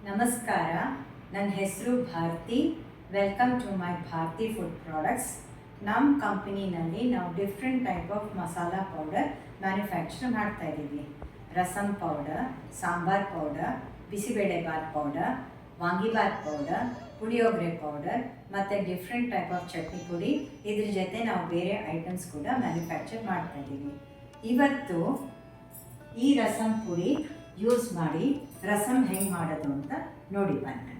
ನಮಸ್ಕಾರ, ನನ್ನ ಹೆಸರು Bharati. Welcome to my Bharati food products. ನಮ್ಮ ಕಂಪನಿನಲ್ಲಿ ನಾವು different type of masala powder manufacture ಮಾಡ್ತಾಯಿದ್ದೀವಿ. Rasam powder, sambar powder, bisibelebath powder, vangibath powder, puliyogare powder ಮತ್ತು ಡಿಫ್ರೆಂಟ್ ಟೈಪ್ ಆಫ್ ಚಟ್ನಿ ಪುಡಿ. ಇದ್ರ ಜೊತೆ ನಾವು ಬೇರೆ ಐಟಮ್ಸ್ ಕೂಡ ಮ್ಯಾನುಫ್ಯಾಕ್ಚರ್ ಮಾಡ್ತಾಯಿದ್ದೀವಿ. ಇವತ್ತು ಈ ರಸಮ್ ಪುಡಿ ಯೂಸ್ ಮಾಡಿ ರಸಮ್ ಹೆಂಗೆ ಮಾಡೋದು ಅಂತ ನೋಡಿ ಬನ್ನಿ.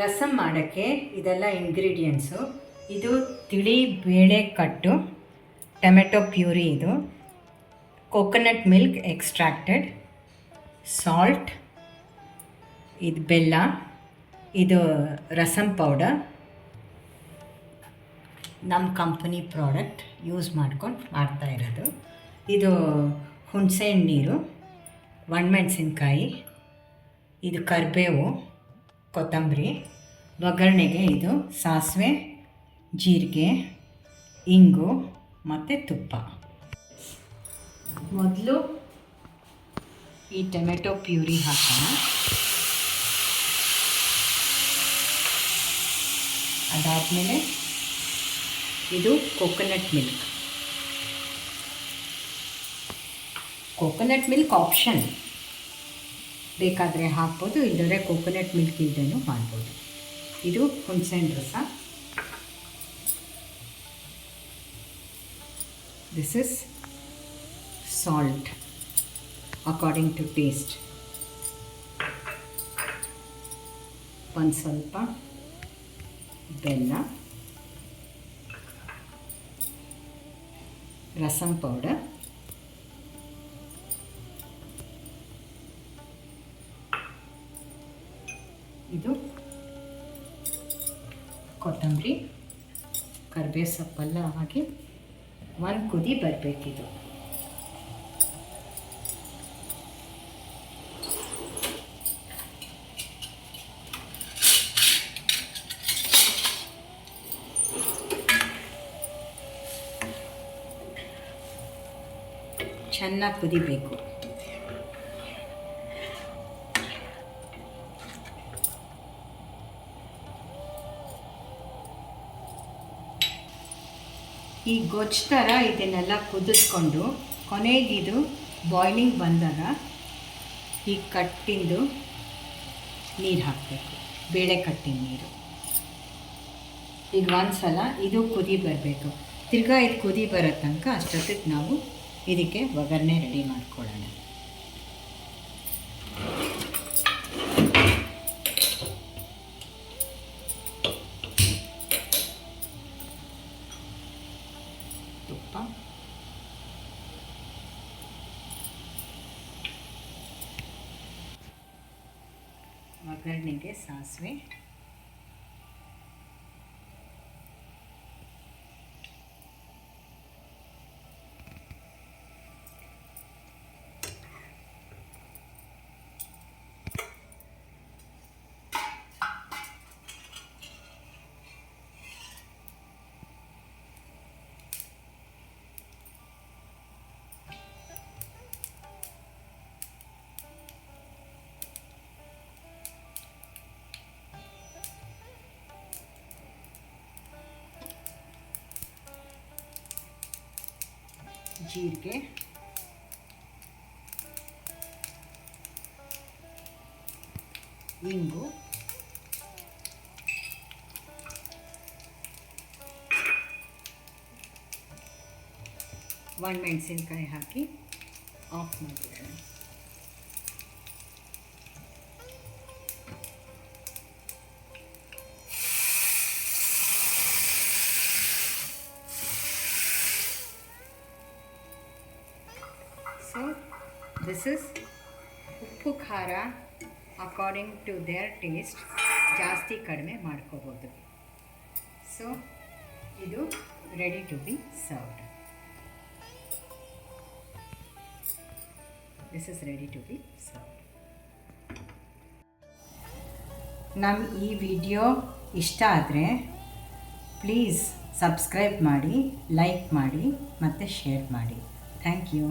ರಸಮ್ ಮಾಡೋಕ್ಕೆ ಇದೆಲ್ಲ ಇಂಗ್ರೀಡಿಯೆಂಟ್ಸು. ಇದು ತಿಳಿ ಬೇಳೆ ಕಟ್ಟು, ಟೊಮೆಟೊ ಪ್ಯೂರಿ, ಇದು ಕೋಕೋನಟ್ ಮಿಲ್ಕ್ ಎಕ್ಸ್ಟ್ರಾಕ್ಟೆಡ್, ಸಾಲ್ಟ್, ಇದು ಬೆಲ್ಲ, ಇದು ರಸಮ್ ಪೌಡರ್. ನಮ್ಮ ಕಂಪನಿ ಪ್ರಾಡಕ್ಟ್ ಯೂಸ್ ಮಾಡ್ಕೊಂಡು ಮಾಡ್ತಾಯಿರೋದು. ಇದು ಹುಣಸೆಹಣ್ಣು ನೀರು, ಒಣಮೆಣಸಿನ್ಕಾಯಿ, ಇದು ಕರಿಬೇವು, ಕೊತ್ತಂಬರಿ, ಒಗ್ಗರಣೆಗೆ ಇದು ಸಾಸಿವೆ, ಜೀರಿಗೆ, ಇಂಗು ಮತ್ತು ತುಪ್ಪ. ಮೊದಲು ಈ ಟೊಮೆಟೊ ಪ್ಯೂರಿ ಹಾಕೋಣ. ಅದಾದಮೇಲೆ ಇದು coconut milk. Coconut milk option, ಬೇಕಾದರೆ ಹಾಕ್ಬೋದು, ಇಲ್ಲದ್ರೆ ಕೋಕೋನಟ್ ಮಿಲ್ಕ್ ಇಲ್ಲದೇನೂ ಮಾಡ್ಬೋದು. ಇದು ಹುಣಸೆಹಣ್ಣು ರಸ. This is salt according to taste. ಒಂದು ಸ್ವಲ್ಪ ಬೆಲ್ಲ, ರಸಮ್ ಪೌಡರ್, ಇದು ಕೊತ್ತಂಬರಿ, ಕರಿಬೇವು ಸೊಪ್ಪೆಲ್ಲ ಹಾಕಿ ಒಂದು ಕುದಿ ಬರಬೇಕಿದು. ಚೆನ್ನಾಗಿ ಕುದಿಬೇಕು. ಈ ಗೊಜ್ಜು ಥರ ಇದನ್ನೆಲ್ಲ ಕುದಿಸ್ಕೊಂಡು ಕೊನೆಗಿದು ಬಾಯ್ಲಿಂಗ್ ಬಂದಾಗ ಈ ಕಟ್ಟಿಂದು ನೀರು ಹಾಕಬೇಕು, ಬೇಳೆ ಕಟ್ಟಿನ ನೀರು. ಈಗ ಒಂದು ಸಲ ಇದು ಕುದಿ ಬರಬೇಕು. ತಿರ್ಗಾ ಇದು ಕುದಿ ಬರೋ ತನಕ ಅಷ್ಟೊತ್ತಿಗೆ ನಾವು ಇದಕ್ಕೆ ಒಗ್ಗರಣೆ ರೆಡಿ ಮಾಡ್ಕೊಳ್ಳೋಣ. ತುಪ್ಪ, ಒಗ್ಗರಣೆಗೆ ಸಾಸಿವೆ, ಜೀರಿಗೆ, ಇಂಗು, ಒಣಮೆಣಸಿನ್ಕಾಯಿ ಹಾಕಿ ಆಫ್ ಮಾಡಿಬಿಡೋಣ. ಸೊ ದಿಸ್ ಇಸ್ ಉಪ್ಪು ಖಾರ ಅಕಾರ್ಡಿಂಗ್ ಟು ದೇರ್ ಟೇಸ್ಟ್ ಜಾಸ್ತಿ ಕಡಿಮೆ ಮಾಡ್ಕೋಬೋದು. ಸೊ ಇದು ready to be served. This is ready to be served. ನಮ್ಮ ಈ ವಿಡಿಯೋ ಇಷ್ಟ ಆದರೆ ಪ್ಲೀಸ್ ಸಬ್ಸ್ಕ್ರೈಬ್ ಮಾಡಿ, ಲೈಕ್ ಮಾಡಿ ಮತ್ತು ಶೇರ್ ಮಾಡಿ. Thank you.